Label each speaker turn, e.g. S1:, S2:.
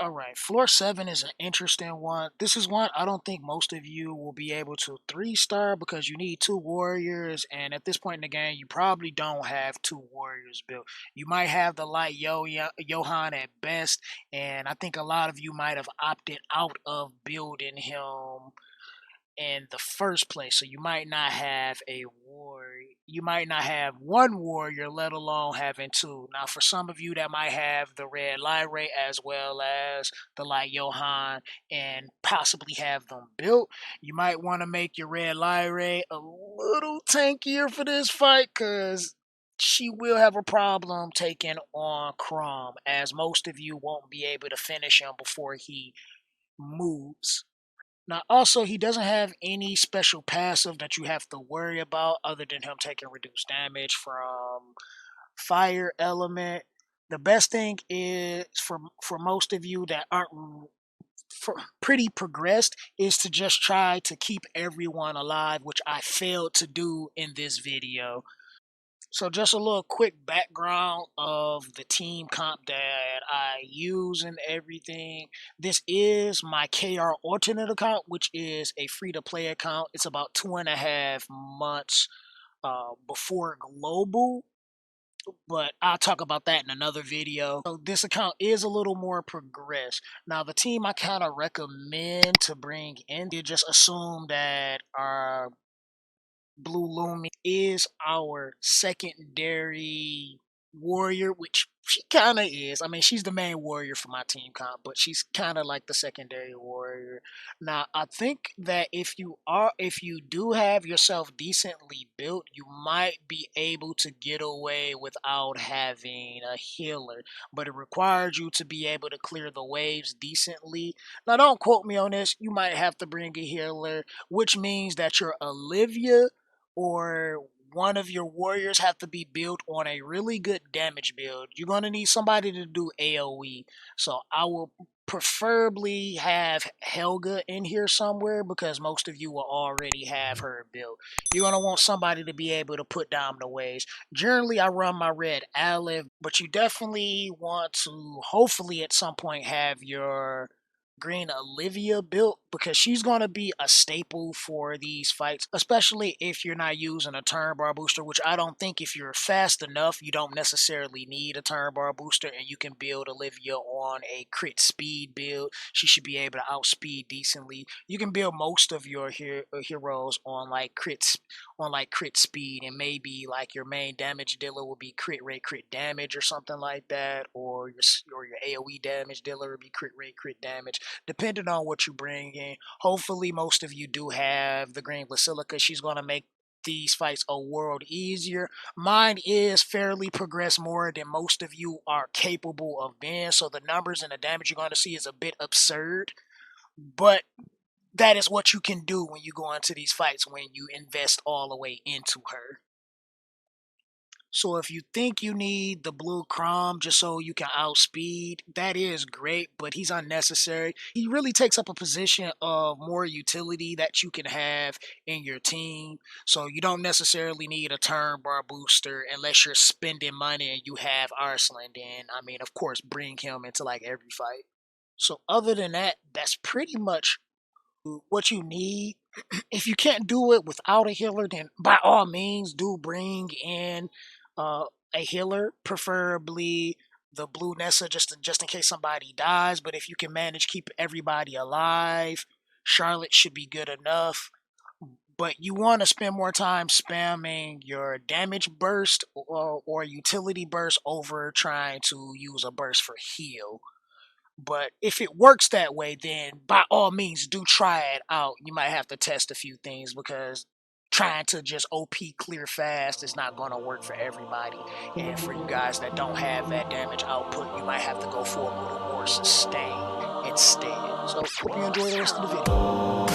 S1: All right, floor 7 is an interesting one. This is one I don't think most of you will be able to 3-star because you need 2 warriors, and at this point in the game, you probably don't have 2 warriors built. You might have the light Johann at best, and I think a lot of you might have opted out of building him in the first place. So you might not have a warrior. You might not have 1 warrior, let alone having 2. Now, for some of you that might have the red Lyra as well as the light Johann and possibly have them built, you might want to make your red Lyra a little tankier for this fight because she will have a problem taking on Krom, as most of you won't be able to finish him before he moves. Now, also, he doesn't have any special passive that you have to worry about other than him taking reduced damage from fire element. The best thing is for most of you that aren't pretty progressed is to just try to keep everyone alive, which I failed to do in this video. So just a little quick background of the team comp that I use and everything. This is my KR alternate account, which is a free-to-play account. It's about 2.5 months before global, but I'll talk about that in another video. So this account is a little more progressed. Now the team I kind of recommend to bring in, you just assume that our Blue Lumi is our secondary warrior, which she kind of is. I mean, she's the main warrior for my team comp, but she's kind of like the secondary warrior. Now, I think that if you do have yourself decently built, you might be able to get away without having a healer, but it requires you to be able to clear the waves decently. Now, don't quote me on this. You might have to bring a healer, which means that your Olivia or one of your warriors have to be built on a really good damage build. You're going to need somebody to do AoE. So I will preferably have Helga in here somewhere because most of you will already have her built. You're going to want somebody to be able to put down the waves. Generally, I run my red Aleph, but you definitely want to hopefully at some point have your green Olivia built because she's going to be a staple for these fights, especially if you're not using a turn bar booster, which I don't think if you're fast enough, you don't necessarily need a turn bar booster and you can build Olivia on a crit speed build. She should be able to outspeed decently. You can build most of your heroes on like crit speed, and maybe like your main damage dealer will be crit rate crit damage or something like that, or your AoE damage dealer will be crit rate crit damage, depending on what you bring in. Hopefully most of you do have the green Basilica. She's going to make these fights a world easier. Mine is fairly progressed more than most of you are capable of being, so the numbers and the damage you're going to see is a bit absurd, but that is what you can do when you go into these fights when you invest all the way into her. So if you think you need the blue Krom just so you can outspeed, that is great, but he's unnecessary. He really takes up a position of more utility that you can have in your team. So you don't necessarily need a turn bar booster unless you're spending money and you have Arslan. Then, I mean, of course, bring him into like every fight. So other than that, that's pretty much what you need. If you can't do it without a healer, then by all means do bring in uh, a healer, preferably the blue Nessa, just in case somebody dies. But if you can manage keep everybody alive, Charlotte should be good enough. But you want to spend more time spamming your damage burst or utility burst over trying to use a burst for heal. But if it works that way, then by all means do try it out. You might have to test a few things because trying to just OP clear fast is not going to work for everybody. And for you guys that don't have that damage output, you might have to go for a little more sustain instead. So hope you enjoy the rest of the video.